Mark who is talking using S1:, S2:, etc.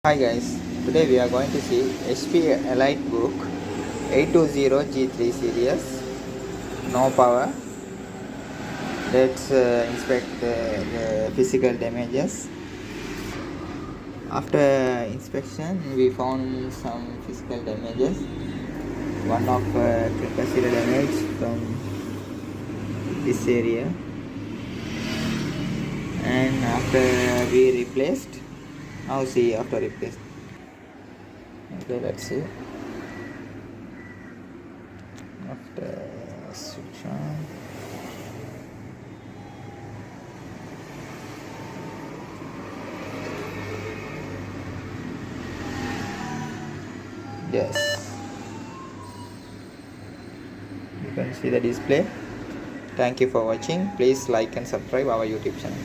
S1: Hi guys, today we are going to see HP EliteBook 820G3 series, no power. Let's inspect the physical damages. After inspection, we found some physical damages. One of capacitor damage from this area, and after we replaced. Now see after replace. Okay, let's see. After switch on. Yes. You can see the display. Thank you for watching. Please like and subscribe our YouTube channel.